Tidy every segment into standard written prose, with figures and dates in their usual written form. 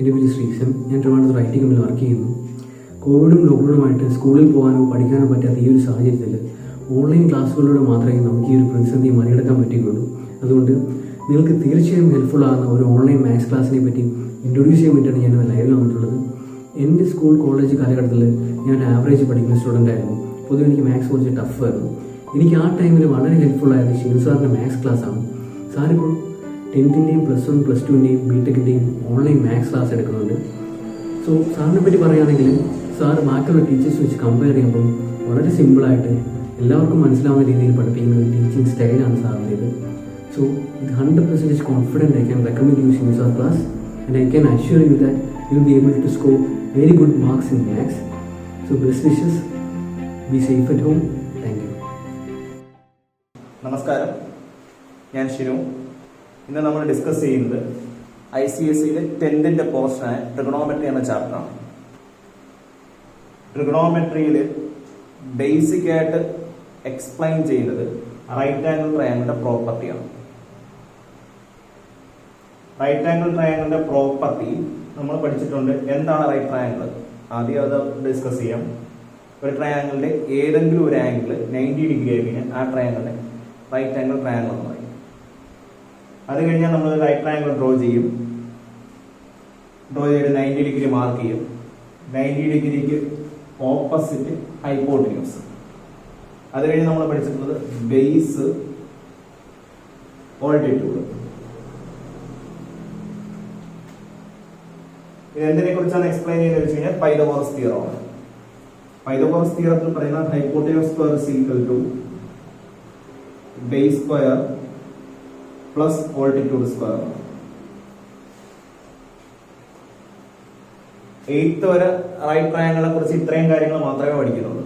എൻ്റെ പേര് ശ്രീസൻ. ഞാൻ ട്രിവാൻഡ്രത്ത് ഐ ടി കമ്പനിയിൽ വർക്ക് ചെയ്യുന്നു. കോവിഡും ലോക്ക്ഡൗണുമായിട്ട് സ്കൂളിൽ പോകാനോ പഠിക്കാനോ പറ്റാത്ത ഈ ഒരു സാഹചര്യത്തിൽ ഓൺലൈൻ ക്ലാസ്സുകളിലൂടെ മാത്രമേ നമുക്ക് ഈ ഒരു പ്രതിസന്ധി മറികടക്കാൻ പറ്റുകയുള്ളൂ. അതുകൊണ്ട് നിങ്ങൾക്ക് തീർച്ചയായും ഹെൽപ്ഫുൾ ആകുന്ന ഒരു ഓൺലൈൻ മാത്സ് ക്ലാസ്സിനെ പറ്റി ഇൻട്രൊഡ്യൂസ് ചെയ്യാൻ വേണ്ടിയാണ് ഞാൻ ലൈവിൽ വന്നിട്ടുള്ളത്. എൻ്റെ സ്കൂൾ കോളേജ് കാലഘട്ടത്തിൽ ഞാൻ ആവറേജ് പഠിക്കുന്ന സ്റ്റുഡൻ്റ് ആയിരുന്നു. പൊതുവെ എനിക്ക് മാത്സ് കുറച്ച് ടഫായിരുന്നു. എനിക്ക് ആ ടൈമിൽ വളരെ ഹെൽപ്ഫുൾ ആയത് ഷിനു സാറിൻ്റെ മാത്സ് ക്ലാസ്സാണ്. സാറിപ്പോൾ 10th-ൻ്റെയും +1 +2-ൻ്റെയും ബിടെക്കിൻ്റെയും ഓൺലൈൻ മാത്സ് ക്ലാസ് എടുക്കുന്നുണ്ട്. സോ സാറിനെ പറ്റി പറയുകയാണെങ്കിൽ സാർ ബാക്കിയുള്ള ടീച്ചേഴ്സ് വെച്ച് കമ്പയർ ചെയ്യുമ്പോൾ വളരെ സിമ്പിളായിട്ട് എല്ലാവർക്കും മനസ്സിലാവുന്ന രീതിയിൽ പഠിപ്പിക്കുന്ന ഒരു ടീച്ചിങ് സ്റ്റൈലാണ് സാറിൻ്റേത്. So with 100% confident I can recommend you Shinu sir class and I can assure you that you will be able to score very good marks in maths. So best wishes, be safe at home. Thank you. നമസ്കാരം, ഞാൻ ഷിനു. ഇന്ന് നമ്മൾ discuss ചെയ്യുന്നത് ICSEയിലെ 10th പോർഷനായ trigonometry എന്ന ചാപ്റ്ററാണ്. ട്രിഗണോമെട്രിയിൽ basic ആയിട്ട് explain ചെയ്യുന്നത് right angle ട്രയാങ്കിളിന്റെ പ്രോപ്പർട്ടിയാണ്. റൈറ്റ് ആംഗിൾ ട്രയാങ്കിളിന്റെ പ്രോപ്പർട്ടി നമ്മൾ പഠിച്ചിട്ടുണ്ട്. എന്താണ് റൈറ്റ് ട്രയാങ്കിൾ? ആദ്യം അത് ഡിസ്കസ് ചെയ്യാം. ഒരു ട്രയാങ്കിളിന്റെ ഏതെങ്കിലും ഒരു ആംഗിൾ 90 ഡിഗ്രി ആയി ആ ട്രയാങ്കിളിനെ റൈറ്റ് ആംഗിൾ ട്രയാങ്കിൾ എന്ന് പറയും. അത് കഴിഞ്ഞാൽ നമ്മൾ റൈറ്റ് ട്രയാങ്കിൾ ഡ്രോ ചെയ്യും. ഡ്രോ ചെയ്ത് 90 ഡിഗ്രി മാർക്ക് ചെയ്യും. 90 ഡിഗ്രിക്ക് ഓപ്പോസിറ്റ് ഹൈപ്പോട്ടിന്യൂസ്. അത് കഴിഞ്ഞ് നമ്മൾ പഠിച്ചിട്ടുള്ളത് ബേസ്, ഓൾട്ടിറ്റ്യൂഡ്. എന്തിനെ കുറിച്ചാണ് എക്സ്പ്ലെയിൻ ചെയ്യുന്നത് വെച്ച് കഴിഞ്ഞാൽ പൈതഗോറസ് തിയറമാണ്. പൈതഗോറസ് തിയറത്തിൽ പറയുന്ന hypotenuse square is equal to base square plus altitude square. 8th വരെ റൈറ്റ് ട്രയാങ്കിളിനെ കുറിച്ച് ഇത്രയും കാര്യങ്ങൾ മാത്രമേ പഠിക്കുന്നുള്ളൂ.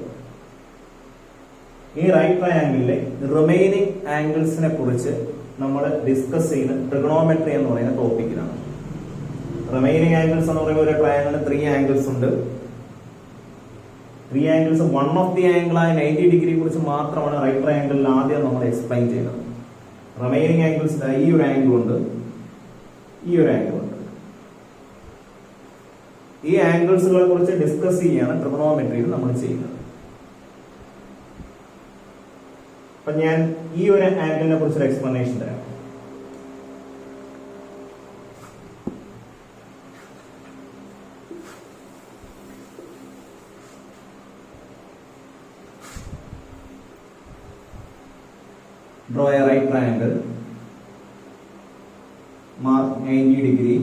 ഈ റൈറ്റ് ട്രയാങ്കിളിലെ റിമൈനിങ് ആംഗിൾസിനെ കുറിച്ച് നമ്മൾ ഡിസ്കസ് ചെയ്യുന്ന ട്രിഗണോമെട്രി എന്ന് പറയുന്ന ടോപ്പിക്കിലാണ്. റിമൈനിങ് ആംഗിൾസ് എന്ന് പറയുമ്പോൾ ഒരു ട്രയാങ്കിളിന് 3 ആംഗിൾസ് ഉണ്ട്. 3 angles, one of the angle ആയ 90 ഡിഗ്രിയെ കുറിച്ച് മാത്രമാണ് റൈറ്റ് ട്രയാങ്കിളിൽ ആദ്യം നമ്മൾ എക്സ്പ്ലെയിൻ ചെയ്യുന്നത്. റിമൈനിങ് ആംഗിൾസ് ഈ ഒരു ആംഗിൾ ഉണ്ട്, ഈ ഒരു ആംഗിൾ ഉണ്ട്. ഈ ആംഗിൾസുകളെ കുറിച്ച് ഡിസ്കസ് ചെയ്യാണ് ട്രിഗണോമെട്രിയിൽ നമ്മൾ ചെയ്യുന്നത്. അപ്പൊ ഞാൻ ഈ ഒരു ആംഗിളിനെ കുറിച്ചൊരു എക്സ്പ്ലനേഷൻ തരാം. Draw a right triangle, mark 90 degree,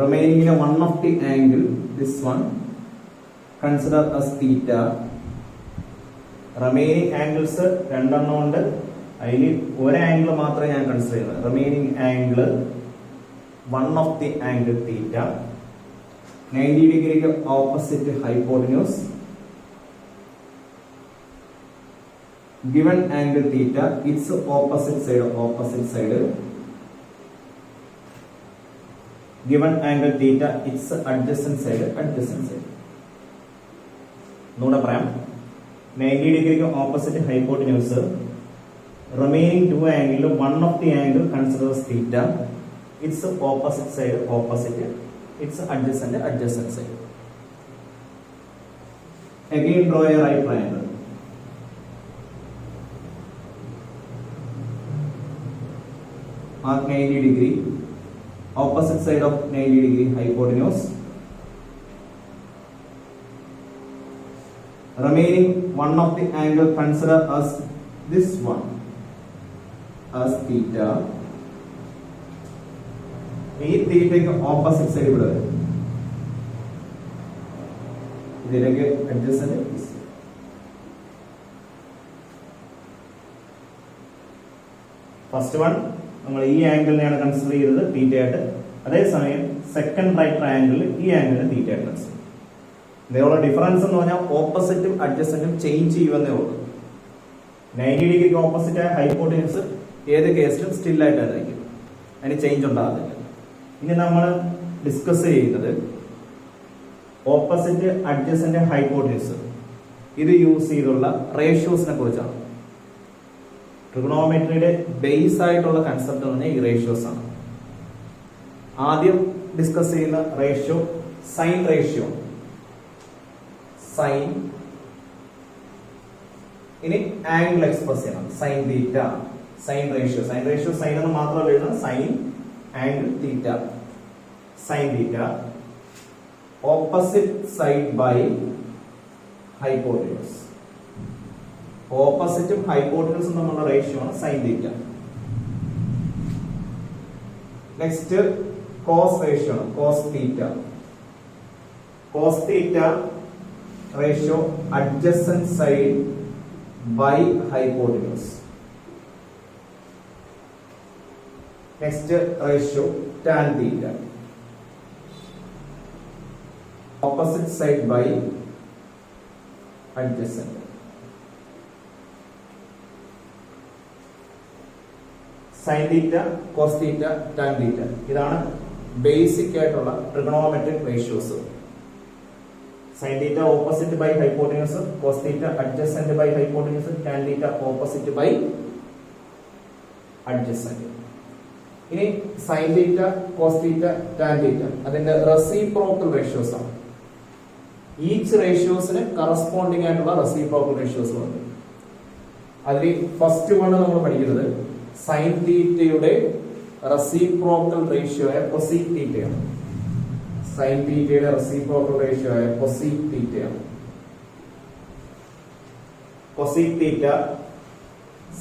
remaining in one of the angle, this one, consider as theta. Remaining angles രണ്ടെണ്ണം ഉണ്ട്. അതിൽ ഒരു ആംഗിൾ മാത്രമേ ഞാൻ കൺസിഡർ ചെയ്യുന്നത്. Remaining angle one of the angle theta, 90 ഡിഗ്രിക്ക് opposite hypotenuse. Given angle theta, its opposite side. Given angle theta, its adjacent side. നോടെ പറയാം. 90 ഡിഗ്രിക്ക് opposite hypotenuse. Remaining 2 angle, one of the angle considers theta. Its opposite side, its adjacent side. Again draw a right triangle. Mark 90 degree, opposite side of 90 degree hypotenuse. Remaining one of the angle consider as this one as theta. ഈ തീറ്റയ്ക്ക് opposite side ഇവിടെ വരും. ഇതിലേക്ക് adjacent. First one നമ്മൾ ഈ ആംഗിളിനെയാണ് consider ചെയ്തത് തീറ്റയായിട്ട്. അതേസമയം second right ട്രയാംഗിളിൽ ഈ ആംഗിളിനെ തീറ്റയായിട്ട് consider ചെയ്യും. ഇതേയുള്ള ഡിഫറൻസ് എന്ന് പറഞ്ഞാൽ ഓപ്പോസിറ്റും അഡ്ജസന്റും ചേഞ്ച് ചെയ്യുമെന്നേ ഉള്ളൂ. 90 ഡിഗ്രിക്ക് ഓപ്പോസിറ്റ് ആയ ഹൈപ്പോട്ടിന്യൂസ് ഏത് കേസിലും സ്റ്റിൽ ആയിട്ടായിരിക്കും, അതിന് ചേഞ്ച് ഉണ്ടാകുന്നില്ല. ഇനി നമ്മൾ ഡിസ്കസ് ചെയ്യുന്നത് ഓപ്പോസിറ്റ് അഡ്ജസന്റ് ഹൈപ്പോട്ടിന്യൂസ് ഇത് യൂസ് ചെയ്തുള്ള റേഷ്യോസിനെ കുറിച്ചാണ്. ട്രിഗണോമെട്രിയുടെ ബേസ് ആയിട്ടുള്ള കൺസെപ്റ്റ് എന്ന് പറഞ്ഞാൽ ഈ റേഷ്യോസ് ആണ്. ആദ്യം ഡിസ്കസ് ചെയ്യുന്ന റേഷ്യോ സൈൻ റേഷ്യോ. സൈൻ, ഇനി ആംഗിൾ എക്സ്പ്രസ് ചെയ്യണം. Sine theta, sine ratio. Sine ratio sine എന്ന് മാത്രമല്ല എഴുതണം, sine angle theta. Sine theta opposite side by hypotenuse. ഓപ്പോസിറ്റും ഹൈപ്പോട്ടന്യൂസും തമ്മിലുള്ള റേഷ്യോ ആണ് sine theta. Next cos ratio ആണ്, cos theta. Cos theta ratio adjacent side by hypotenuse. Next ratio tan theta, opposite side by adjacent. Sin theta, cos theta, tan theta. ഇതാണ് basic ആയിട്ടുള്ള trigonometric ratios. Sin theta opposite by hypotenuse, cos theta adjacent by hypotenuse, tan theta opposite by adjacent. ഇനി sin theta, cos theta, tan theta അതിന്റെ reciprocal ratios ആണ്. Each റേഷ്യോസിന് corresponding ആയിട്ടുള്ള reciprocal ratios ഉണ്ട്. അതിൽ first one നമ്മൾ പഠിക്കുന്നത് sine തീറ്റയുടെ റെസിപ്രോക്കൽ റേഷ്യോ ആയ കൊസീക് തീറ്റയാണ്. സൈൻ തീറ്റയുടെ റെസിപ്രോക്കൽ റേഷ്യോ ആയ കൊസീക് തീറ്റയാണ്. Cosec theta,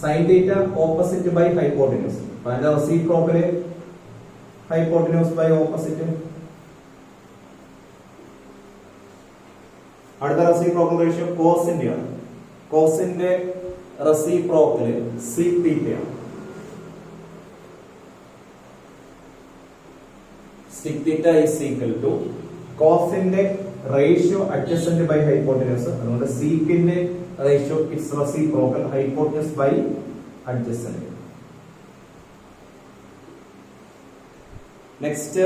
sine theta opposite by hypotenuse. അതിന്റെ റെസിപ്രോക്കല് ഹൈപ്പോട്ടന്യൂസ് ബൈ ഓപ്പോസിറ്റ്. അടുത്ത റെസിപ്രോക്കൽ റേഷ്യോ കോസിന്റെ ആണ്. കോസിന്റെ റെസിപ്രോക്കല് സീക് തീറ്റയാണ്. Sec theta is equal to കോസിന്റെ റേഷ്യോ അഡ്ജസന്റ് ബൈ ഹൈപ്പോട്ടന്യൂസ്. അതുകൊണ്ട് സീക്കിന്റെ ratio its reciprocal hypotenuse by adjacent. Next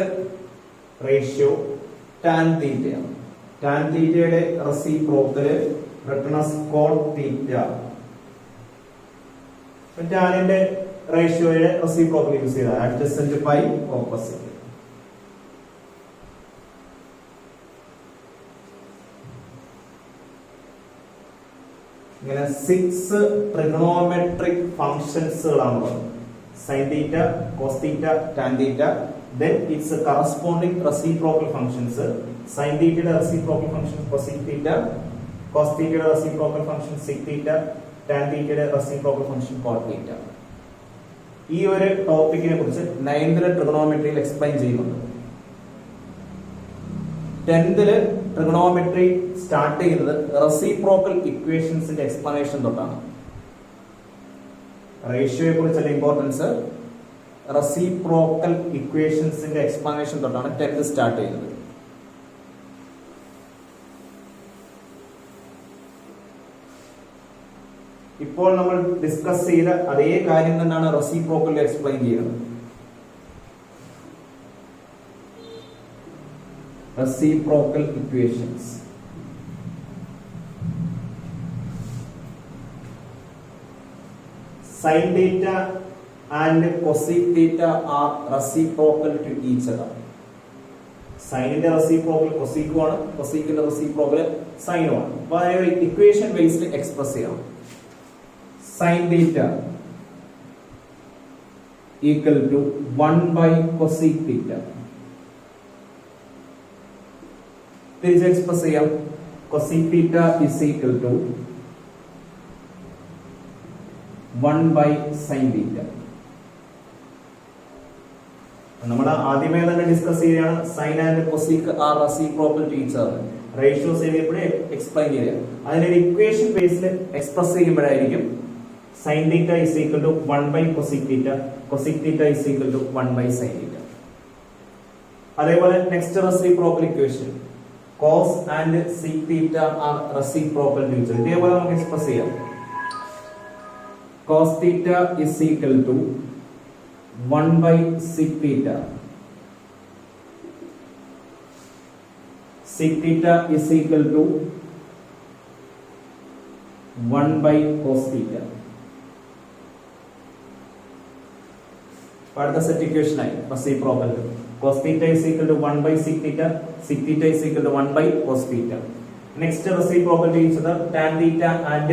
ratio tan തീറ്റയാണ്. ടാൻ തീറ്റയുടെ റെസിപ്രോക്കല് കോട്ട് തീറ്റ. ടാനിന്റെ റേഷ്യോയുടെ റെസിപ്രോക്കൽ യൂസ് ചെയ്ത അഡ്ജസന്റ് ബൈ ഓപ്പോസിറ്റ്. ഇങ്ങനെ 6 ട്രിഗണോമെട്രിക് ഫംഗ്ഷൻസുകളാണുള്ളത്. Sine theta, cos theta, tan theta, then its corresponding reciprocal functions. Sin theta reciprocal function cosec theta, cos theta reciprocal function sec theta, tan theta reciprocal function cot theta. ഈ ഒരു ടോപ്പിക്കിനെ കുറിച്ച് 9th ട്രിഗണോമെട്രിയിൽ explain ചെയ്യുന്നുണ്ട്. 10th trigonometry start ചെയ്യുന്നത് reciprocal ഇക്വേഷൻസിന്റെ explanation തൊട്ടാണ്. റേഷ്യോയെ കുറിച്ചുള്ള importance reciprocal ഇക്വേഷൻസിന്റെ explanation തൊട്ടാണ് 10th start ചെയ്യുന്നത്. ഇപ്പോൾ നമ്മൾ ഡിസ്കസ് ചെയ്ത അതേ കാര്യം തന്നെയാണ് റെസിപ്രോക്കൽ എക്സ്പ്ലെയിൻ ചെയ്യുന്നത്. Reciprocal equations. Sin theta and cosec theta are reciprocal to each other. സൈനിന്റെ റെസിപ്രോക്കൽ കൊസീക്കും ആണ്, കൊസീക്കിന്റെ റെസിപ്രോക്കൽ സൈനും ആണ്. അപ്പൊ ഒരു ഇക്വേഷൻ ബേസ്ഡ് എക്സ്പ്രസ് ചെയ്യണം. Sine theta equal to 1 by cosec theta. തിരിച്ച് എക്സ്പ്രസ് ചെയ്യാം. Cosec theta is equal to 1 by sine theta. നമ്മൾ ആദ്യമേ തന്നെ ഡിസ്കസ് ചെയ്യുകയാണ് sine and cosec are reciprocal to each other. Ratios എഴുതിയപ്പോഴേ എക്സ്പ്ലെയിൻ ചെയ്യുക. അതിനൊരു ഇക്വേഷൻ ബേസിൽ എക്സ്പ്രസ് ചെയ്യുമ്പോഴായിരിക്കും sine theta is equal to 1 by cosec theta, cosec theta is equal to 1 by sine theta. അതേപോലെ next reciprocal equation cos and sec theta are reciprocal to each other. ഇതേപോലെ നമുക്ക് express ചെയ്യാം. cos theta is equal to 1 by sec theta. Sec theta is equal to 1 by cos theta. അടുത്ത set equation ആയി reciprocal. cos theta is equal to 1 by sec theta is equal to 1 by cos theta. Next reciprocal to each other, tan theta and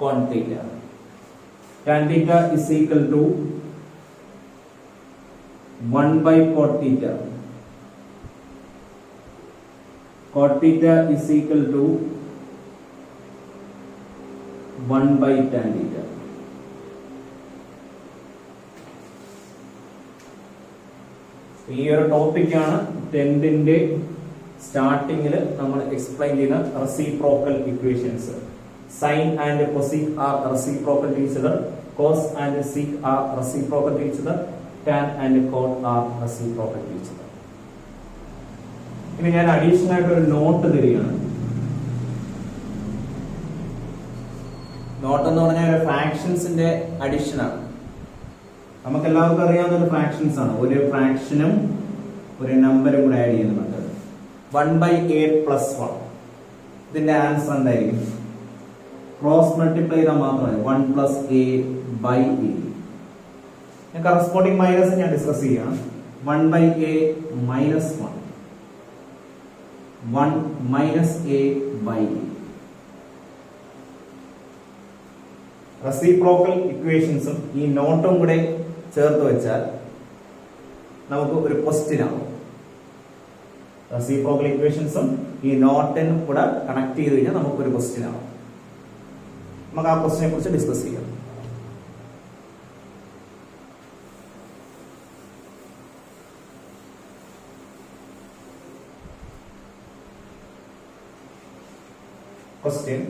con theta. Tan theta is equal to 1 by cot theta. Cot theta is equal to 1 by tan theta. ഈ ഒരു ടോപ്പിക്കാണ് 10th സ്റ്റാർട്ടിങ്ങിൽ നമ്മൾ explain ചെയ്യുന്ന reciprocal equations. Sine and cosec are reciprocal to each other, cos and sec are reciprocal to each other, tan and cot are reciprocal to each other. ഇനി ഞാൻ additional ആയിട്ട് ഒരു നോട്ട് തരികയാണ്. നോട്ട് എന്ന് പറഞ്ഞാൽ ഒരു ഫ്രാക്ഷൻസിന്റെ അഡീഷൻ ആണ്. നമുക്ക് എല്ലാവർക്കും അറിയാവുന്ന ഒരു ഫ്രാക്ഷൻസ് ആണ്. ഒരു ഫ്രാക്ഷനും ഒരു നമ്പറും കൂടെ ആഡ് ചെയ്യുന്ന മെത്തേഡ്. 1 by a plus 1. ഇതിന്റെ ആൻസർ എന്തായിരിക്കും? ക്രോസ് മൾട്ടിപ്ലൈ ചെയ്താൽ മാത്രമേ 1 plus a by a. ഞാൻ കറസ്പോണ്ടിങ് മൈനസ് ഞാൻ ഡിസ്കസ് ചെയ്യണം. 1 by a minus 1. 1 minus a by a. Reciprocal ഇക്വേഷൻസും ഈ നോട്ടും കൂടെ ചേർത്ത് വെച്ചാൽ നമുക്ക് ഒരു ക്വസ്റ്റ്യൻ ആവും. റെസിപ്രോക്കൽ ഇക്വേഷൻസും ഈ നോട്ടിനും കൂടെ കണക്ട് ചെയ്ത് കഴിഞ്ഞാൽ നമുക്കൊരു ക്വസ്റ്റ്യൻ ആവും. നമുക്ക് ആ ക്വസ്റ്റ്യനെ കുറിച്ച് ഡിസ്കസ് ചെയ്യാം. Question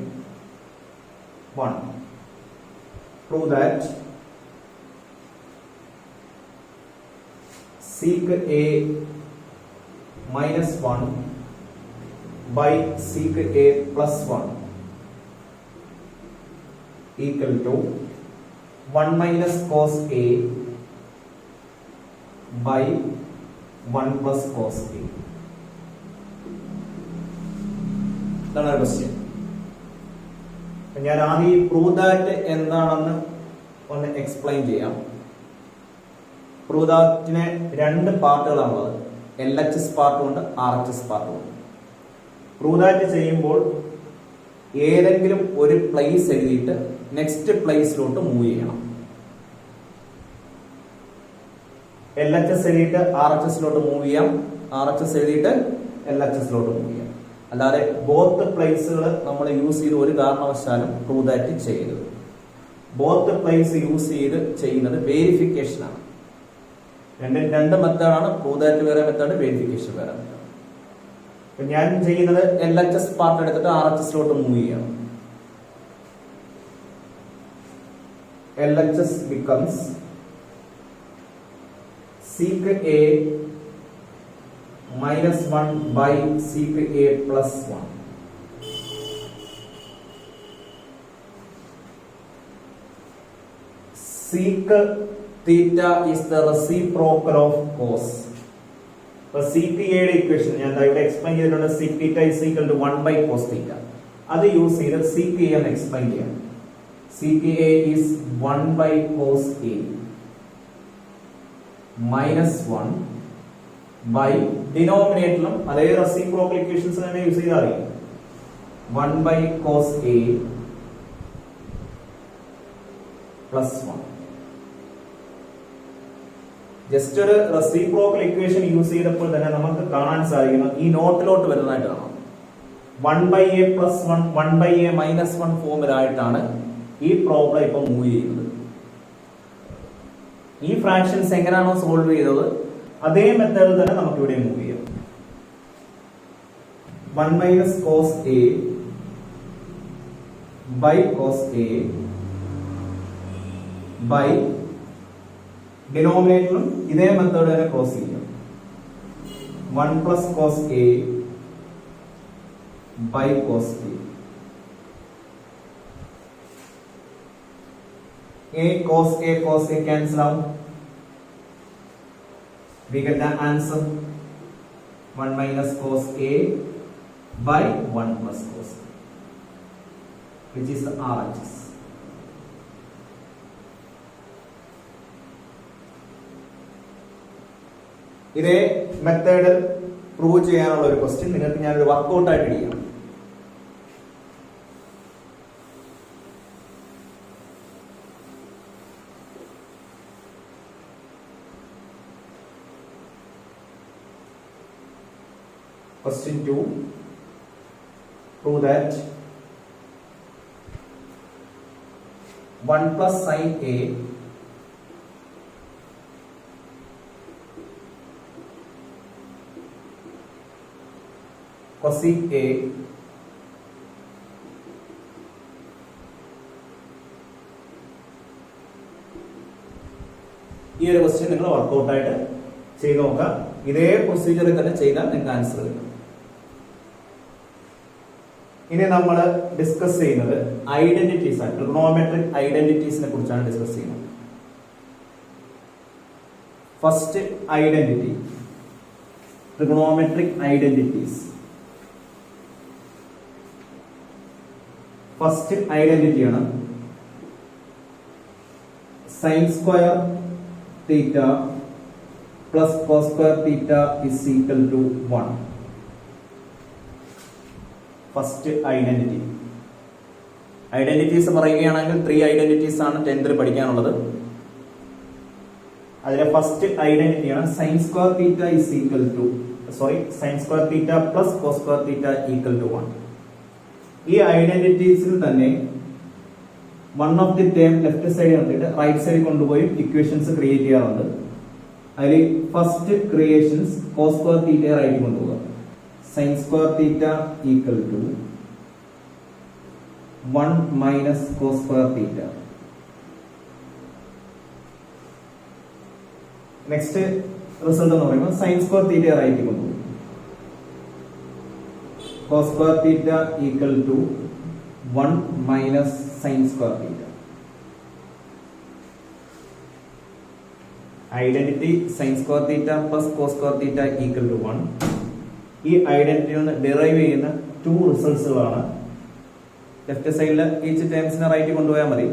1. Prove that sec a minus 1 by sec a plus 1 equal to 1 minus cos a by 1 plus cos a. ഇതാണ് ക്വസ്റ്റ്യൻ. ഞാൻ ആദ്യം പ്രൂവ് ദാറ്റ് എന്താണെന്ന് ഒന്ന് എക്സ്പ്ലെയിൻ ചെയ്യാം. പ്രൂവ് ദാറ്റിന് 2 പാർട്ടുകളാണുള്ളത്. LHS പാർട്ടുമുണ്ട്, RHS പാർട്ടുമുണ്ട്. പ്രൂവ് ദാറ്റ് ചെയ്യുമ്പോൾ ഏതെങ്കിലും ഒരു പ്ലേസ് എഴുതിയിട്ട് നെക്സ്റ്റ് പ്ലേസിലോട്ട് മൂവ് ചെയ്യണം. LHS എഴുതിയിട്ട് RHSലോട്ട് മൂവ് ചെയ്യാം, RHS എഴുതിയിട്ട് LHSലോട്ട് മൂവ് ചെയ്യാം. അല്ലാതെ ബോത്ത് പ്ലേസുകൾ നമ്മൾ യൂസ് ചെയ്ത് ഒരു കാരണവശാലും പ്രൂവ് ദാറ്റ് ചെയ്യരുത്. ബോത്ത് പ്ലേസ് യൂസ് ചെയ്ത് ചെയ്യുന്നത് വേരിഫിക്കേഷൻ ആണ്. രണ്ട് മെത്തേഡാണ്. പ്രൂവ് ദാറ്റ് വേറെ മെത്തേഡ്, വേരിഫിക്കേഷൻ വേറെ മെത്തേഡ്. ഞാൻ ചെയ്യുന്നത് LHS പാർട്ട് എടുത്തിട്ട് RHSലോട്ട് മൂവ് ചെയ്യണം. LHS becomes sec a minus 1 by sec a plus 1. Sec theta is the reciprocal of cos. അപ്പോൾ sec a യുടെ ഇക്വേഷൻ ഞാൻ ഇവിടെ എക്സ്പ്ലെയിൻ ചെയ്തിട്ടുണ്ട്. sec theta is equal to 1 by cos theta. അത് use ചെയ്ത് sec a എന്ന് explain ചെയ്യാം. sec a is 1 by cos a minus 1 by ഡിനോമിനേറ്ററിലും അതേ റെസിപ്രോക്കൽ ഇക്വേഷൻസ് തന്നെ യൂസ് ചെയ്താൽ അറിയാം. 1 by cos a plus 1. Just ഒരു റെസിപ്രോക്കൽ ഇക്വേഷൻ യൂസ് ചെയ്തപ്പോൾ തന്നെ നമുക്ക് കാണാൻ സാധിക്കുന്നു ഈ നോട്ടിലോട്ട് വരുന്നതായിട്ട് കാണാം. 1 by a plus 1 1 by a minus 1 ഫോമിലായിട്ടാണ് ഈ പ്രോബ്ലം ഇപ്പൊ മൂവ് ചെയ്യുന്നത്. ഈ ഫ്രാക്ഷൻസ് എങ്ങനെയാണോ സോൾവ് ചെയ്തത് അതേ മെത്തേഡിൽ തന്നെ നമുക്ക് ഇവിടെ മൂവ് ചെയ്യാം. 1 minus cos a by cos a by ഡിനോമിനേറ്ററും ഇതേ മെത്തേഡ് തന്നെ ക്രോസ് ചെയ്യാം. 1 plus cos a by cos a. cos a cancel out. We get the answer 1 minus cos a by 1 plus cos a, which is the RHS. ഇതേ method prove ചെയ്യാനുള്ള ഒരു question നിങ്ങൾക്ക് ഞാനൊരു വർക്കൗട്ടായിട്ട് ചെയ്യാം. Question 2. Prove that 1 plus sin A cosec A ഈ ഒരു question നിങ്ങൾ വർക്കൗട്ടായിട്ട് ചെയ്ത് നോക്കുക. ഇതേ പ്രൊസീജിയറിൽ തന്നെ ചെയ്താൽ നിങ്ങൾക്ക് ആൻസർ കിട്ടും. ഇനി നമ്മൾ ഡിസ്കസ് ചെയ്യുന്നത് ഐഡന്റിറ്റീസ് ആണ്. ട്രിഗണോമെട്രിക് ഐഡന്റിറ്റീസിനെ കുറിച്ചാണ് ഡിസ്കസ് ചെയ്യുന്നത്. First identity, trigonometric identities. First ഐഡന്റിറ്റിയാണ് sine square theta plus cos square theta is equal to 1. First identity. Identities പറയുകയാണെങ്കിൽ 3 ഐഡന്റിറ്റീസ് ആണ് 10th പഠിക്കാനുള്ളത്. അതിലെ ഫസ്റ്റ് ഐഡന്റിറ്റിയാണ് sine square theta is equal to sine square theta plus cos square theta equal to 1. ഈ ഐഡന്റിറ്റീസിൽ തന്നെ one of the term left side കണ്ടിട്ട് right സൈഡിൽ കൊണ്ടുപോയി ഇക്വേഷൻസ് ക്രിയേറ്റ് ചെയ്യാറുണ്ട്. അതിൽ first creations cos square theta right കൊണ്ടുപോകുക. Sine square theta equal to 1 minus cos square theta. Next result എന്ന് പറയുമ്പോൾ സൈൻ സ്ക്വയർ തീറ്റ റൈറ്റ് കൊണ്ടുപോകും. Cos square theta equal to 1 minus sine square theta. Identity sine square theta plus cos square theta equal to 1. ഈ identity നിന്ന് derive ചെയ്യുന്ന 2 റിസൾട്ട്സുകളാണ്. Left സൈഡിൽ each ടേംസിനെ right കൊണ്ടുപോയാൽ മതി.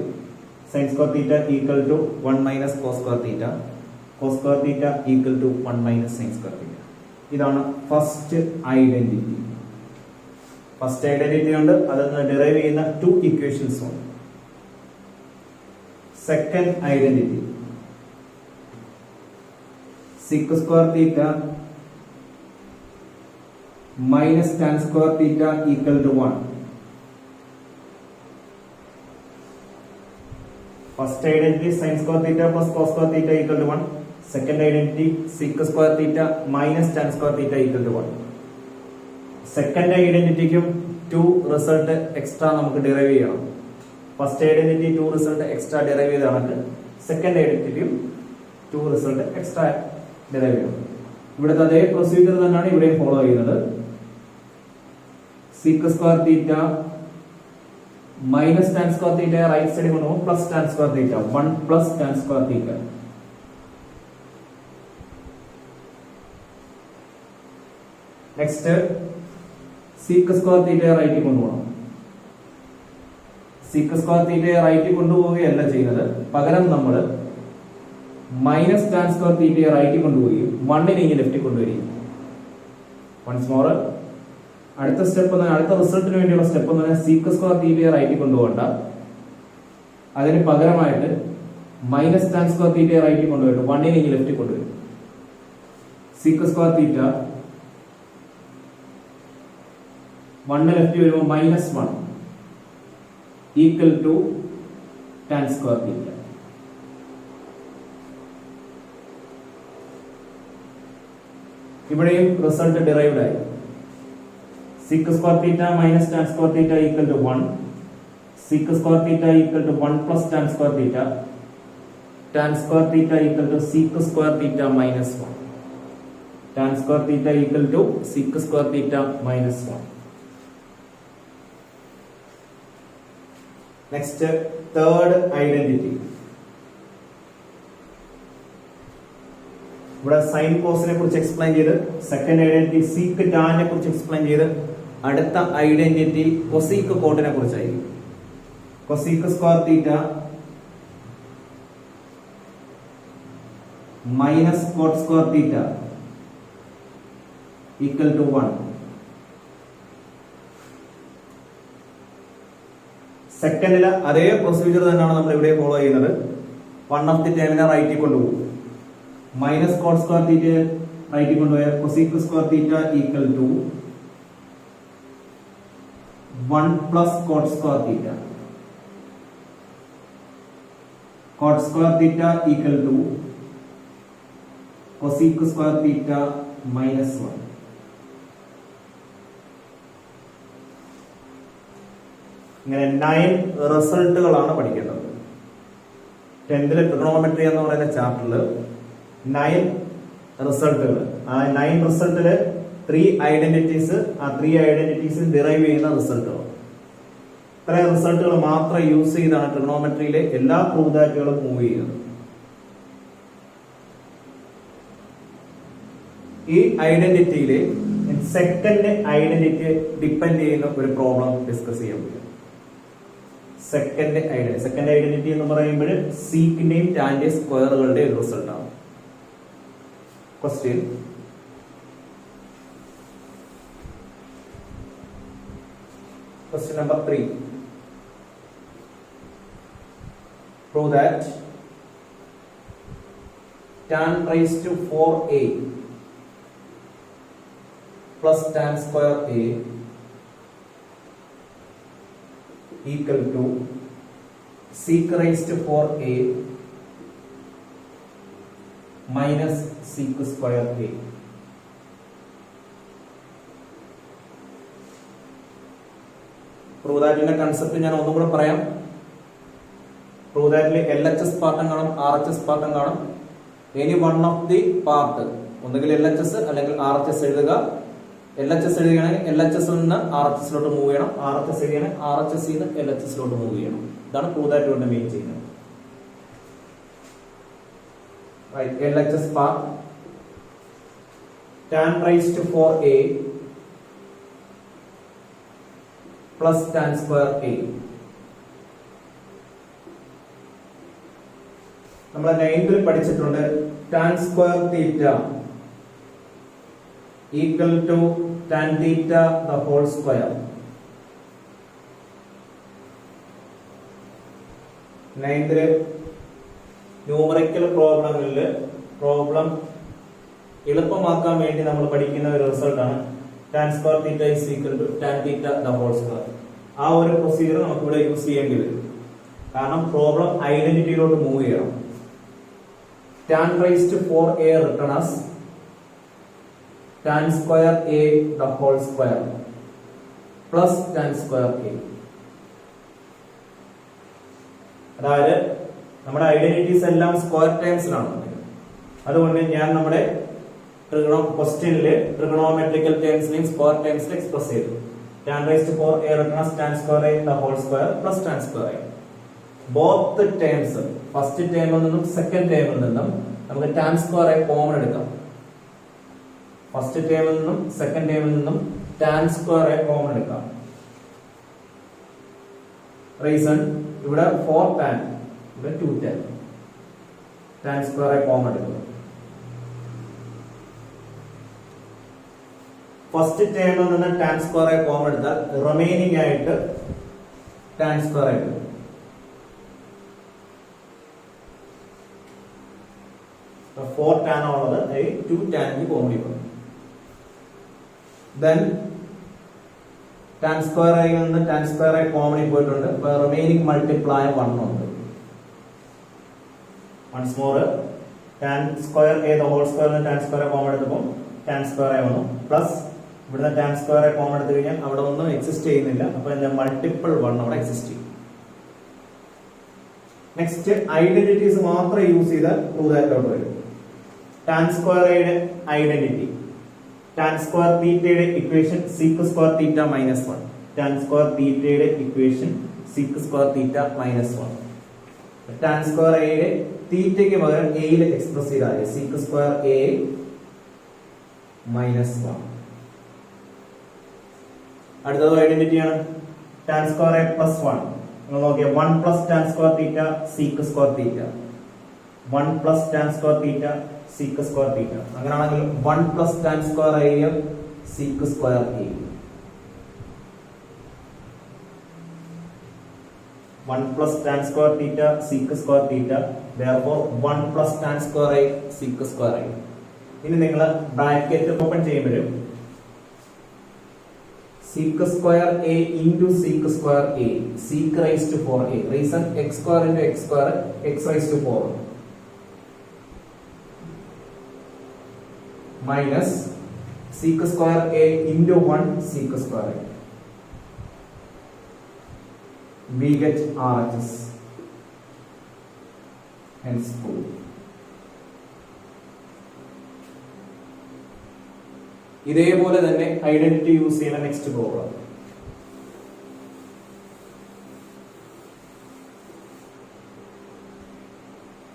Sine square theta equal to 1 minus cos square theta, cos square theta equal to 1 minus sine square theta. ഇതാണ് first identity. First identity ഉണ്ട്, അതിൽ നിന്ന് ഡിറൈവ് ചെയ്യുന്ന 2 ഇക്വേഷൻസ് ഉണ്ട്. Second identity sec square theta minus tan square theta equal to 1. First identity sin square theta plus cos square theta equal to 1. Second identity sec square theta minus tan square theta equal to 1. Second identity ക്കും 2 result extra നമുക്ക് derive ചെയ്യണം. First identity 2 result extra derive ചെയ്താണ്. Second identity 2 result extra derive ചെയ്യണം. ഇവിടുത്തെ അതേ procedure തന്നെയാണ് ഇവിടെയും follow ചെയ്യുന്നത്. sec square theta minus tan square theta right സൈഡിൽ കൊണ്ടുപോകും plus tan square theta 1 plus tan square theta. Next sec square theta right കൊണ്ടുപോകണം. sec square theta റൈറ്റ് കൊണ്ടുപോവുകയല്ല ചെയ്യുന്നത്, പകരം നമ്മൾ minus tan square theta right കൊണ്ടുപോയി 1 ഇങ്ങനെ ലെഫ്റ്റ് കൊണ്ടുവരിക. വൺസ് മോർ അടുത്ത സ്റ്റെപ്പ് അടുത്ത റിസൾട്ടിന് വേണ്ടിയുള്ള സ്റ്റെപ്പ് എന്ന് പറഞ്ഞാൽ sec square theta റൈറ്റ് കൊണ്ടുപോകണ്ട, അതിന് പകരമായിട്ട് minus tan square theta right കൊണ്ടുപോയിട്ട് 1 ഇങ്ങനെ ലെഫ്റ്റ് കൊണ്ടുവരും. sec square theta 1 ലെഫ്റ്റ് വരുമ്പോൾ -1 equal to tan square theta. ഇവിടെയും റിസൾട്ട് ഡിറൈവ്ഡ് ആയി. sec square theta minus tan square theta equal to 1. sec square theta equal to 1 plus tan square theta. tan square theta equal to sec square theta minus 1. tan square theta equal to sec square theta minus 1. Next, third identity. ഇവിടെ sign കോസിനെ കുറിച്ച് explain ചെയ്ത്, second identity seek ടാനെ കുറിച്ച് explain ചെയ്ത്, അടുത്ത identity cosec കോട്ടിനെ കുറിച്ചായിരിക്കും. Cosec square theta minus cot square theta equal to 1. സെക്കൻഡില് അതേ പ്രൊസീജിയർ തന്നെയാണ് നമ്മൾ ഇവിടെ ഫോളോ ചെയ്യുന്നത്. വൺ ഓഫ് ദി ടേമിനെ റൈറ്റിൽ കൊണ്ടുപോകും. മൈനസ് കോട്ട് സ്ക്വയർ തീറ്റ റൈറ്റിൽ കൊണ്ടുപോയാൽ cosec square theta equal to 1 plus cot square theta. Cot square theta equal to cosec square theta minus 1. ഇങ്ങനെ 9 റിസൾട്ടുകളാണ് പഠിക്കേണ്ടത്. 10th ട്രിഗണോമെട്രി എന്ന് പറയുന്ന ചാപ്റ്ററിൽ 9 റിസൾട്ടുകൾ. ആ 9 റിസൾട്ടില് 3 ഐഡന്റിറ്റീസ്, ആ 3 ഐഡന്റിറ്റീസ് ഡിറൈവ് ചെയ്യുന്ന റിസൾട്ടുകൾ. ഇത്രയും റിസൾട്ടുകൾ മാത്രം യൂസ് ചെയ്താണ് ട്രിഗണോമെട്രിയിലെ എല്ലാ പ്രൂവ് ദാറ്റുകളും മൂവ് ചെയ്യുന്നത്. ഈ ഐഡന്റിറ്റിയിലെ സെക്കൻഡ് ഐഡന്റിറ്റി ഡിപ്പെൻഡ് ചെയ്യുന്ന ഒരു പ്രോബ്ലം ഡിസ്കസ് ചെയ്യാൻ പറ്റും. സെക്കൻഡ് ഐഡന്റിറ്റി എന്ന് പറയുമ്പോൾ സീക്കിന്റെയും ടാന്റെയും സ്ക്വയറുകളുടെ ഒരു റിസൾട്ട് ആണ്. Question: Question number 3. Prove that tan raised to 4a plus tan square a equal to sec raised to 4a minus sec square a. Prove ദാറ്റിന്റെ concept ഞാൻ ഒന്നും കൂടെ പറയാം. പ്രൂവ് ദാറ്റിൽ LHS പാർട്ടും കാണും, RHS പാർട്ടും കാണും. Any one of the part, ഒന്നുകിൽ LHS അല്ലെങ്കിൽ RHS എഴുതുക. LHS എഴുതുകയാണെങ്കിൽ LHS നിന്ന് RHS ലോട്ട് മൂവ് ചെയ്യണം, RHS എഴുതുകയാണെങ്കിൽ RHS നിന്ന് LHS ലോട്ട് മൂവ് ചെയ്യണം. ഇതാണ് പ്രൂവ് ദാറ്റ് കൊണ്ട് മെയിൻ ചെയ്യുന്നത്. LHS part tan raised to 4a plus tan square a. നമ്മൾ 9th പഠിച്ചിട്ടുണ്ട് tan square theta equal to tan theta the whole square. 9th numerical problem എളുപ്പമാക്കാൻ വേണ്ടി നമ്മൾ പഠിക്കുന്ന ഒരു റിസൾട്ട് ആണ് tan square theta is equal to tan theta the whole square. ആ ഒരു പ്രൊസീജിയർ നമുക്ക് ഇവിടെ യൂസ് ചെയ്യേണ്ടി വരും. കാരണം പ്രോബ്ലം ഐഡന്റിറ്റിയിലോട്ട് മൂവ് ചെയ്യണം. tan raised to 4a written as tan square a the whole square plus tan square a. അതായത് നമ്മുടെ ഐഡന്റിറ്റീസ് എല്ലാം സ്ക്വയർ ടേംസിലാണ്. അതുകൊണ്ട് ഞാൻ നമ്മുടെ ക്വസ്റ്റ്യനില് ട്രിഗണോമെട്രിക്കൽ ടേംസിനെയും സ്ക്വയർ ടേംസിൽ എക്സ്പ്രസ് ചെയ്തു. tan raised to 4a written as tan square a the whole square plus tan square a. Both terms, first ടേമിൽ നിന്നും second ടേമിൽ നിന്നും നമുക്ക് tan square a കോമൺ എടുക്കാം. ഫസ്റ്റ് ടേമിൽ നിന്നും സെക്കൻഡ് ടേമിൽ നിന്നും tan square a കോമൺ എടുക്കാം. റീസൺ ഇവിടെ 4 tan, ഇവിടെ 2 tan square a കോമൺ എടുക്കും. ഫസ്റ്റ് ടേമിൽ നിന്ന് tan square a കോമൺ എടുത്താൽ റിമൈനിങ് ആയിട്ട് tan square a കിട്ടും. 4 tan ഉള്ളത് 2 tan കോമൺ ചെയ്യും. Then tan square a നിന്ന് tan square a കോമൺ പോയിട്ടുണ്ട്. അപ്പോൾ റിമൈനിങ് മൾട്ടിപ്ലൈ 1 ഉണ്ട്. Once more tan square a the whole square നിന്ന് tan square a കോമൺ എടുത്തപ്പോൾ tan square a വന്നു. പ്ലസ് ഇവിടുന്ന് tan square a കോമൺ എടുത്തു കഴിഞ്ഞാൽ അവിടെ ഒന്നും എക്സിസ്റ്റ് ചെയ്യുന്നില്ല. അപ്പോൾ ഇതിന്റെ മൾട്ടിപ്പിൾ 1 അവിടെ എക്സിസ്റ്റ് ചെയ്യും. നെക്സ്റ്റ് ഐഡന്റിറ്റീസ് മാത്രം യൂസ് ചെയ്താൽ പ്രൂവ് ദാറ്റിലോട്ട് വരും. tan square യുടെ ഐഡന്റിറ്റി, tan square തീറ്റയുടെ equation sec square theta minus 1. tan square തീറ്റയുടെ equation sec square theta minus 1. tan square a യുടെ തീറ്റയ്ക്ക് പകരം a യിൽ എക്സ്പ്രസ് ചെയ്താൽ sec square a minus 1. അടുത്തത് ഐഡന്റിറ്റിയാണ് tan square a plus 1. നിങ്ങൾ നോക്കിയാൽ 1 plus tan square theta sec square theta, 1 plus tan square theta sec square theta. അങ്ങനെയാണെങ്കിൽ 1 plus tan square a sec square a. 1 plus tan square theta sec square theta. Therefore 1 plus tan square a sec square a. ഇനി നിങ്ങൾ bracket open ചെയ്യുമ്പോൾ sec square a into sec square a, sec raised to 4a. Reason x square into x square, x raised to 4 minus sec square a into 1 sec square a. We get RHS. Hence proof. ഇതേപോലെ തന്നെ identity use ചെയ്യുന്ന next problem.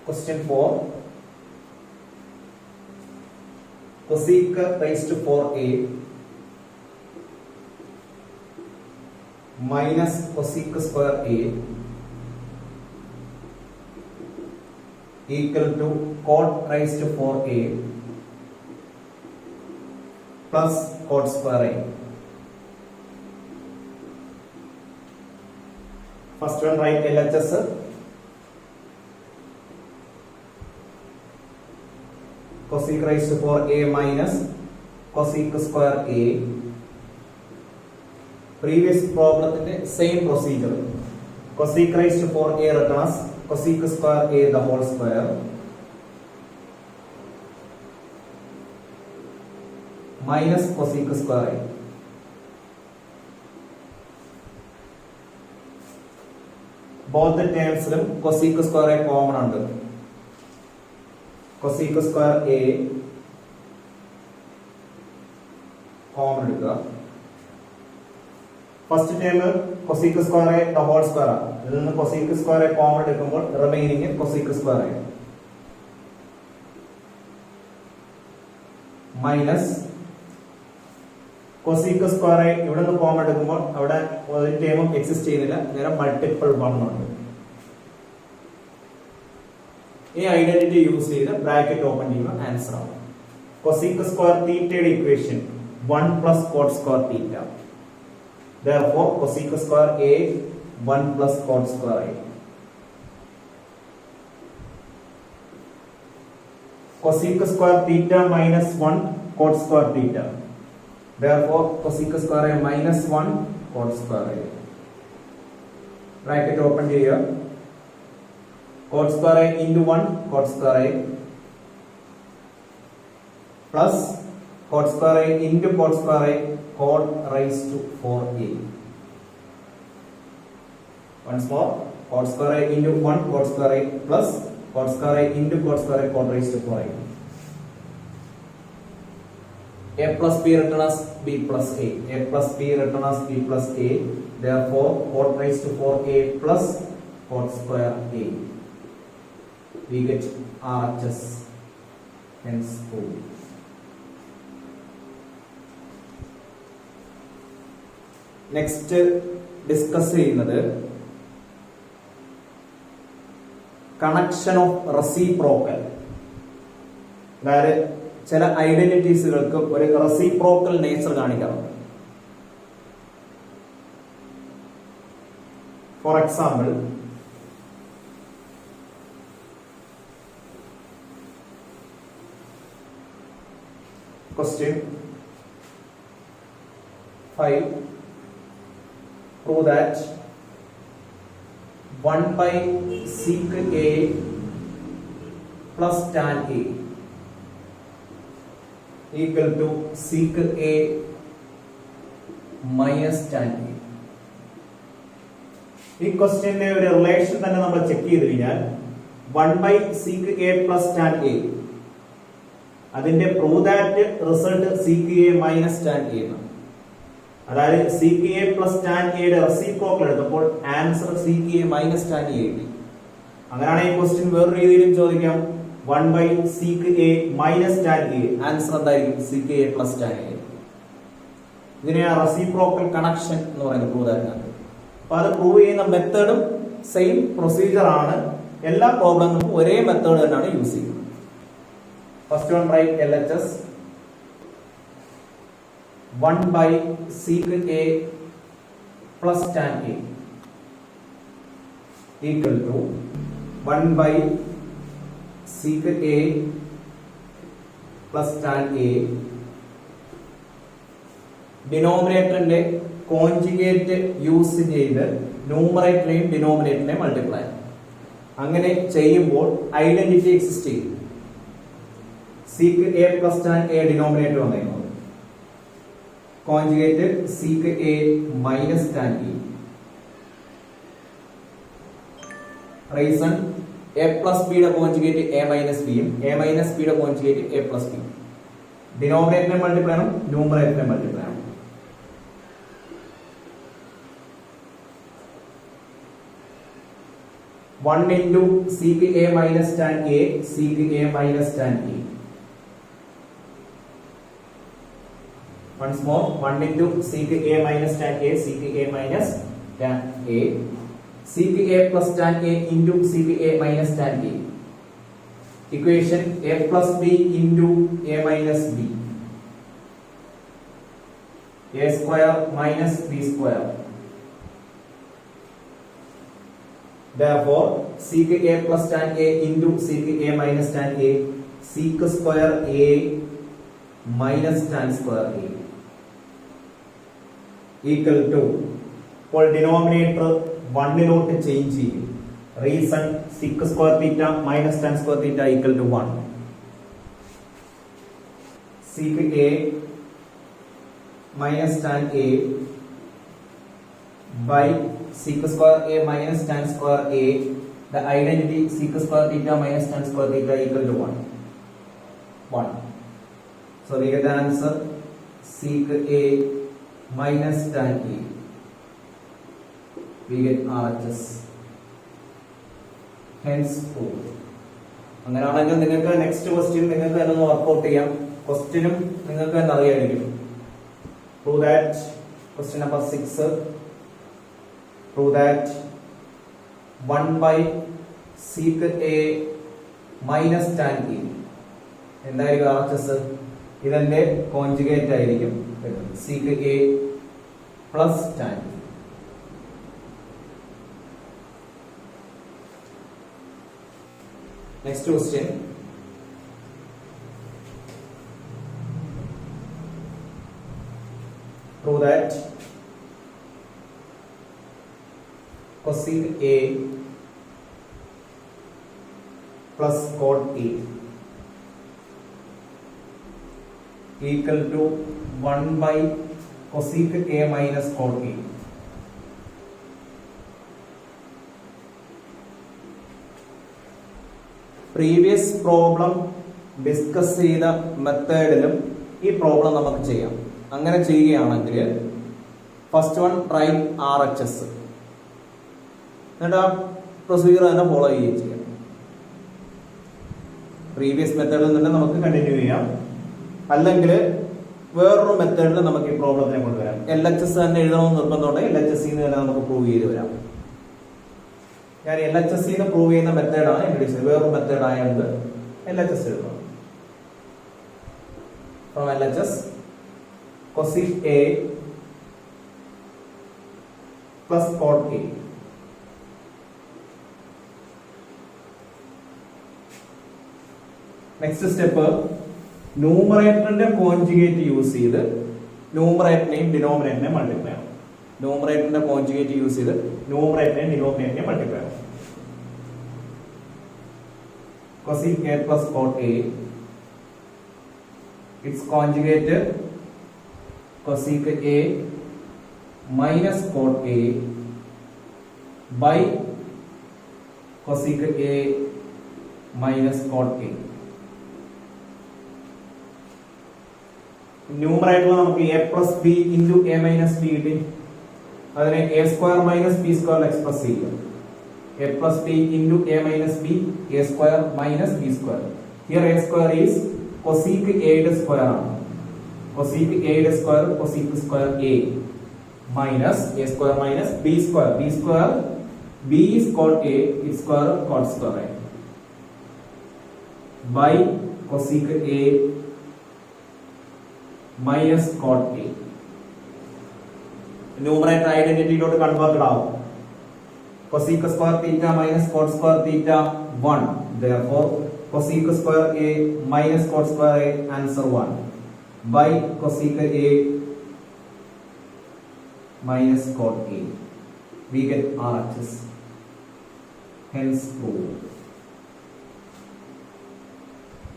Question 4. Cosec raised to 4a minus cosec square a equal to cot raised to 4a plus cot square a. First one write LHS. Cosec raised to 4a minus cosec square a. Previous problem same procedure. Cosec raised to 4a written as cosec square a the whole square minus cosec square a. Both the terms cosec square a common under. Cosec square a common എടുക്കുക. First term cosec square a the whole square. ഇതിൽ നിന്ന് cosec square a common എടുക്കുമ്പോൾ remaining cosec square a minus cosec square a ഇവിടെ നിന്ന് common എടുക്കുമ്പോൾ അവിടെ ഒരു ടേമും exist ചെയ്യുന്നില്ല, നേരെ മൾട്ടിപ്പിൾ 1 ഉണ്ട്. ഈ ഐഡന്റിറ്റി യൂസ് ചെയ്ത് ബ്രാക്കറ്റ് ഓപ്പൺ ചെയ്യുമ്പോൾ ആൻസർ ആവും. cosec square തീറ്റയുടെ equation 1 plus cot square theta. Therefore cosec square a 1 plus cot square a. Cosec square theta minus 1 cot square theta. Therefore cosec square a minus 1 cot square a. Bracket open here. Cot square a into 1 cot square a plus cot square a into cot square a cot raised to 4a. Once more, cot square a into 1 cot square a plus cot square a into cot square a cot raised to 4a. A plus b written as b plus a. A plus b written as b plus a. Therefore, cot raised to 4a plus cot square a. We get RHS. Hence proof. Next discuss ചെയ്യുന്നത് connection of reciprocal. അതായത് ചില ഐഡന്റിറ്റീസുകൾക്ക് ഒരു reciprocal nature കാണിക്കാറുണ്ട്. For example, question 5. Prove that 1 by sec a plus tan a equal to sec a minus tan a. ഈ ക്വസ്റ്റ്യന്റെ ഒരു relation തന്നെ നമ്മൾ check ചെയ്ത് കഴിഞ്ഞാൽ 1 by sec a plus tan a അതിന്റെ prove that result sec a minus tan a ആണ്. അതായത് sec a plus tan a യുടെ റെസിപ്രോക്കൽ എടുത്തപ്പോൾ answer sec a minus tan a കിട്ടി. അങ്ങനെയാണെങ്കിൽ ഈ ക്വസ്റ്റ്യൻ വേറൊരു രീതിയിലും ചോദിക്കാം. 1 by sec a minus tan a answer എന്തായിരിക്കും? sec a plus tan a. ഇതിനെ റെസിപ്രോക്കൽ കണക്ഷൻ എന്ന് പറയുന്നത് പ്രൂവ് ദാറ്റ്. അപ്പൊ അത് പ്രൂവ് ചെയ്യുന്ന മെത്തേഡും സെയിം പ്രൊസീജിയർ ആണ്. എല്ലാ പ്രോബ്ലങ്ങളും ഒരേ മെത്തേഡ് തന്നെയാണ് യൂസ് ചെയ്യുന്നത്. First one right LHS. 1 by sec A plus tan A equal to 1 by sec A plus tan A. ഡിനോമിനേറ്ററിന്റെ കോൺജുഗേറ്റ് യൂസ് ചെയ്ത് ന്യൂമറേറ്ററിനെയും ഡിനോമിനേറ്ററിനെയും മൾട്ടിപ്ലൈ. അങ്ങനെ ചെയ്യുമ്പോൾ ഐഡന്റിറ്റി എക്സിസ്റ്റ് ചെയ്യും. Sec A plus tan A denominator വന്നിരുന്നത്, conjugate sec A minus tan E. Reason A plus ബിയുടെ conjugate A minus ബിയും എ മൈനസ് ബിയുടെ കോൺജുഗേറ്റ് എ പ്ലസ് ബി. ഡിനോമിനേറ്ററിനെ മൾട്ടിപ്ലൈ ആണ്, ന്യൂമറേറ്ററിനെ മൾട്ടിപ്ലൈ ആണ്. 1 into sec A minus tan A, sec A minus tan E. Once more, 1 into sec A minus tan A, sec A minus tan A, sec A plus tan A into sec A minus tan A. Equation A plus B into A minus B. A square minus B square. Therefore, sec A plus tan A into sec A minus tan A, sec square A minus tan square A equal to, ഇപ്പോൾ denominator 1 change ചെയ്യും. Reason sec square theta minus tan square theta equal to 1. sec A minus tan A by sec square A minus tan square A, the identity sec square theta minus tan square theta equal to 1. So we get the answer sec A minus tan A. We get RHS. Hence proved. അങ്ങനെയാണെങ്കിൽ നിങ്ങൾക്ക് next question നിങ്ങൾക്ക് തന്നെ workout ചെയ്യാം. ക്വസ്റ്റ്യനും നിങ്ങൾക്ക് തന്നെ അറിയായിരിക്കും. Prove that question number 6. Prove that 1 by sec A minus tan E എന്തായിരിക്കും RHS? ഇതിന്റെ കോൺജുഗേറ്റ് ആയിരിക്കും sec A plus tan E. Next question. Prove that cosec A plus cot A equal to 1 by cosec A minus cot A. Previous problem discuss ചെയ്ത മെത്തേഡിലും ഈ problem നമുക്ക് ചെയ്യാം. അങ്ങനെ ചെയ്യുകയാണെങ്കിൽ first one right RHS, എന്നിട്ട് ആ procedure തന്നെ follow ചെയ്യുകയും ചെയ്യാം. പ്രീവിയസ് മെത്തേഡിൽ തന്നെ നമുക്ക് കണ്ടിന്യൂ ചെയ്യാം, അല്ലെങ്കിൽ വേറൊരു മെത്തേഡിൽ നമുക്ക് ഈ പ്രോബ്ലത്തിനെ കൊണ്ടുവരാം. LHS തന്നെ എഴുതണമെന്ന് നിർബന്ധമുണ്ടെങ്കിൽ LHS തന്നെ നമുക്ക് പ്രൂവ് ചെയ്ത് വരാം. ഞാൻ LHS പ്രൂവ് ചെയ്യുന്ന മെത്തേഡാണ് ഇൻട്രൊഡ്യൂസ് ചെയ്തത്. വേറൊരു മെത്തേഡ് ആയത് LHS എഴുതണം. From LHS cosec A plus cot A. Next step, ന്യൂമറേറ്ററിന്റെ കോൺജുഗേറ്റ് യൂസ് ചെയ്ത് ന്യൂമറേറ്ററിനെയും ഡിനോമിനേറ്ററിനെയും മൾട്ടിപ്ലൈ ആണ്. ന്യൂമറേറ്ററിന്റെ കോൺജുഗേറ്റ് യൂസ് ചെയ്ത് ന്യൂമറേറ്ററിനെയും ഡിനോമിനേറ്ററിനെയും മൾട്ടിപ്ലൈ ആണ്. cosec A plus cot A, its conjugate cosec A minus cot A by cosec A minus cot A. ന്യൂമറേറ്ററിൽ നമുക്ക് A plus B into A minus B കിട്ടി. അതിനെ A square minus B square express ചെയ്യാം. A plus B into A minus B, A square minus B square. Here A square is cosec A യുടെ square ആണ്. cosec A യുടെ square cosec square A minus A square minus B square. B square, B is cot A, its square cot square A by cosec A minus cot A. Numerator ഐഡന്റിറ്റിയിലോട്ട് converted ആവും. cosec square theta minus cot square theta 1. Therefore, cosec square A minus cot square A, answer 1, by cosec A minus cot A. We get RHS. Hence proved.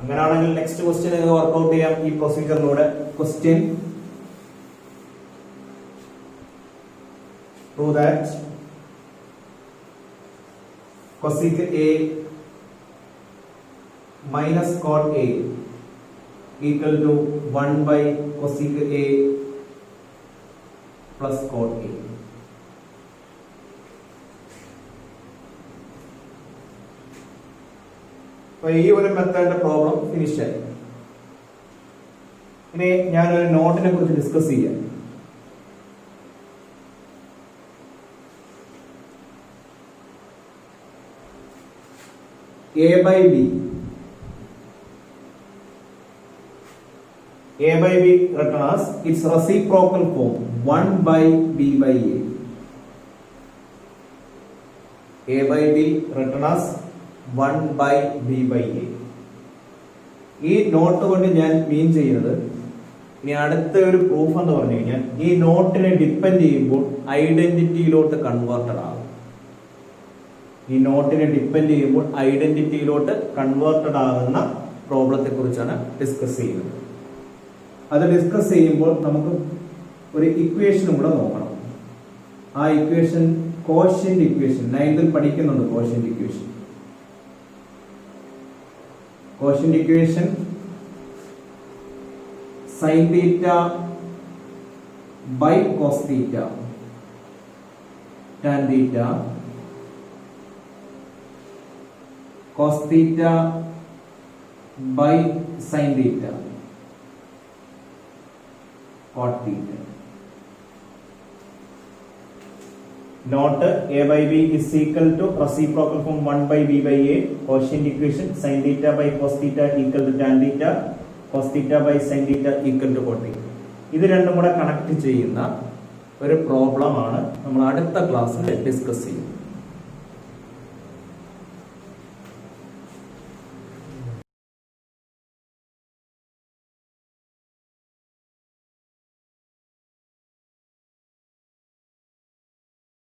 അങ്ങനെയാണെങ്കിൽ next question work out ചെയ്യാം ഈ പ്രൊസീജിയറിലൂടെ. Question prove that cosec A minus cot A equal to 1 by cosec A plus cot A. അപ്പോൾ ഈ ഒരു മെത്തേഡിന്റെ problem finish ആയി. ഇനി ഞാനൊരു നോട്ടിനെ കുറിച്ച് ഡിസ്കസ് ചെയ്യാം. A by B. A by B written as its reciprocal form 1 by B by A. A by B written as 1 by B by A. ഈ not കൊണ്ട് ഞാൻ മീൻ ചെയ്യുന്നത്, ഇനി അടുത്ത ഒരു പ്രൂഫ് എന്ന് പറഞ്ഞു കഴിഞ്ഞാൽ ഈ നോട്ടിനെ ഡിപ്പെൻഡ് ചെയ്യുമ്പോൾ ഐഡന്റിറ്റിയിലോട്ട് കൺവേർട്ടഡ് ആകും. ഈ നോട്ടിനെ ഡിപ്പെൻഡ് ചെയ്യുമ്പോൾ ഐഡന്റിറ്റിയിലോട്ട് കൺവേർട്ടഡ് ആകുന്ന പ്രോബ്ലത്തെ കുറിച്ചാണ് ഡിസ്കസ് ചെയ്യുന്നത്. അത് ഡിസ്കസ് ചെയ്യുമ്പോൾ നമുക്ക് ഒരു ഇക്വേഷനും കൂടെ നോക്കണം. ആ ഇക്വേഷൻ കോഷ്യന്റ് ഇക്വേഷൻ, 9th പഠിക്കുന്നുണ്ട് quotient equation. Quotient equation sin theta by cos theta tan theta cos theta by sin theta cot theta. Note A by B is equal to reciprocal form 1 by B by A. Quotient equation sin theta by cos theta equal to tan theta cos theta by sin theta equal to cot theta. ഇത് രണ്ടും കൂടെ connect ചെയ്യുന്ന ഒരു problem ആണ് നമ്മൾ അടുത്ത ക്ലാസ്സിൽ discuss ചെയ്യുന്നത്.